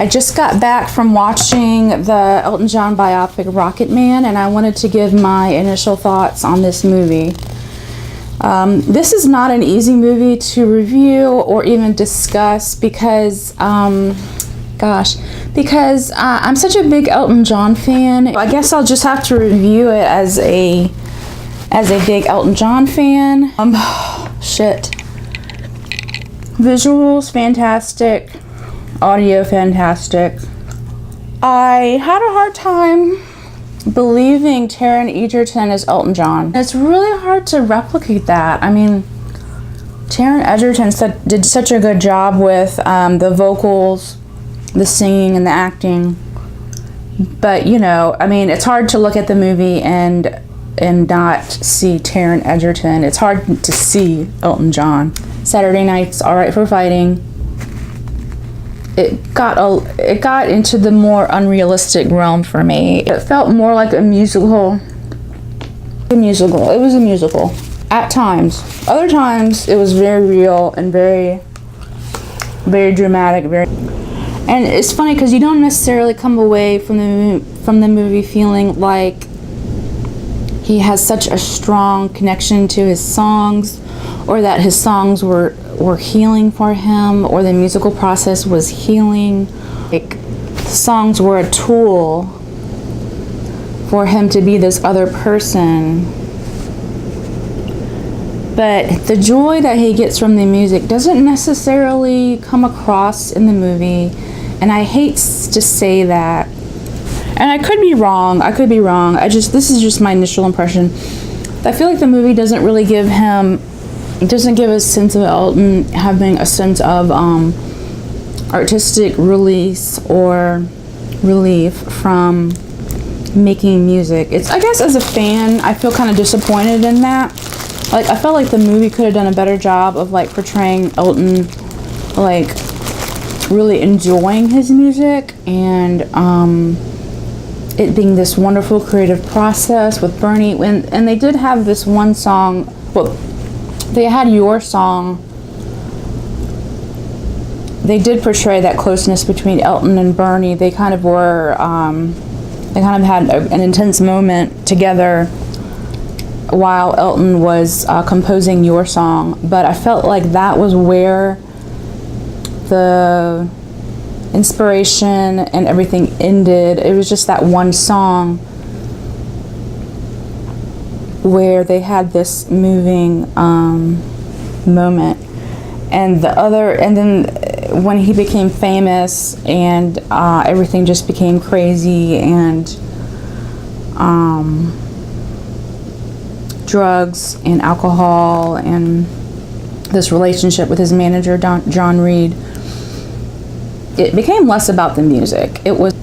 I just got back from watching the Elton John biopic Rocketman, and I wanted to give my initial thoughts on this movie. This is not an easy movie to review or even discuss because, I'm such a big Elton John fan. I guess I'll just have to review it as a big Elton John fan. Visuals, fantastic. Audio, fantastic. I had a hard time believing Taron Egerton is Elton John. It's really hard to replicate that. I mean, Taron Egerton did such a good job with the vocals, the singing, and the acting. But, you know, I mean, it's hard to look at the movie and not see Taron Egerton. It's hard to see Elton John. Saturday Night's All Right for Fighting. It got into the more unrealistic realm for me. It felt more like a musical. It was a musical at times. Other times it was very real and very, very dramatic. And it's funny because you don't necessarily come away from the movie feeling like he has such a strong connection to his songs, or that his songs were healing for him, or the musical process was healing. Like, songs were a tool for him to be this other person. But the joy that he gets from the music doesn't necessarily come across in the movie, and I hate to say that. And I could be wrong. This is just my initial impression. I feel like the movie doesn't really give him. It doesn't give a sense of Elton having a sense of artistic release or relief from making music. I guess as a fan, I feel kind of disappointed in that. Like, I felt like the movie could have done a better job of like portraying Elton, like really enjoying his music, and it being this wonderful creative process with Bernie. And they did have this one song. Well, they had Your Song. They did portray that closeness between Elton and Bernie. They kind of were, they kind of had an intense moment together while Elton was composing Your Song. But I felt like that was where the inspiration and everything ended. It was just that one song where they had this moving moment, and then when he became famous and everything just became crazy, and drugs and alcohol and this relationship with his manager John Reed, it became less about the music. It was,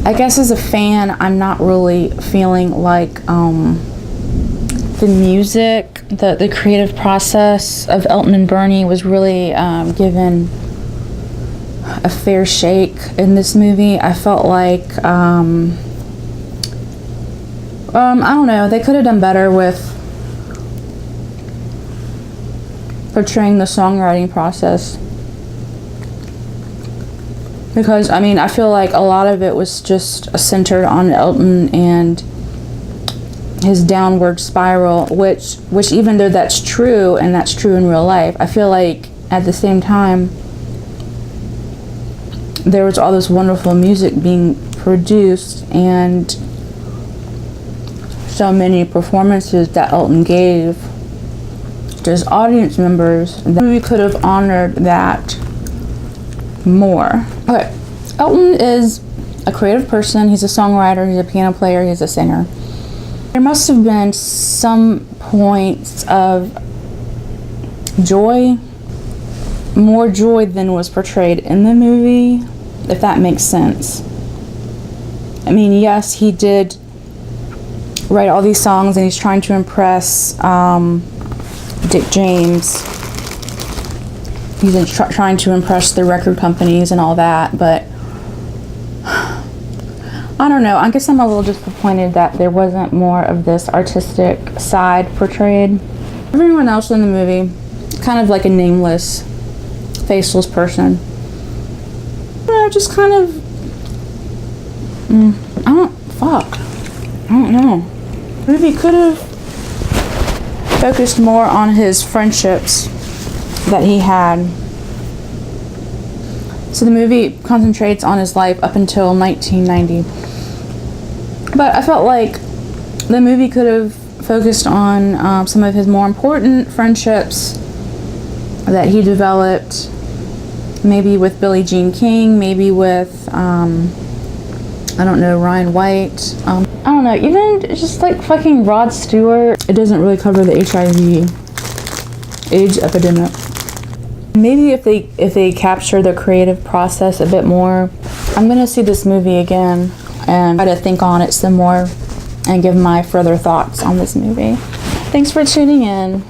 I guess as a fan, I'm not really feeling like the music, the creative process of Elton and Bernie was really given a fair shake in this movie. I felt like, I don't know, they could have done better with portraying the songwriting process. Because, I mean, I feel like a lot of it was just centered on Elton and his downward spiral, which even though that's true, and that's true in real life, I feel like at the same time, there was all this wonderful music being produced and so many performances that Elton gave to his audience members. The movie could have honored that more. Okay, Elton is a creative person. He's a songwriter, he's a piano player, he's a singer. There must have been some points of joy, more joy than was portrayed in the movie, if that makes sense. I mean, yes, he did write all these songs and he's trying to impress Dick James. He's trying to impress the record companies and all that, but I don't know. I guess I'm a little disappointed that there wasn't more of this artistic side portrayed. Everyone else in the movie, kind of like a nameless, faceless person. know, just kind of, I don't know. Maybe could have focused more on his friendships that he had. So the movie concentrates on his life up until 1990. But I felt like the movie could have focused on some of his more important friendships that he developed, maybe with Billie Jean King, maybe with, I don't know, Ryan White. I don't know, even just like fucking Rod Stewart. It doesn't really cover the HIV/AIDS epidemic. Maybe if they capture the creative process a bit more, I'm gonna see this movie again and try to think on it some more and give my further thoughts on this movie. Thanks for tuning in.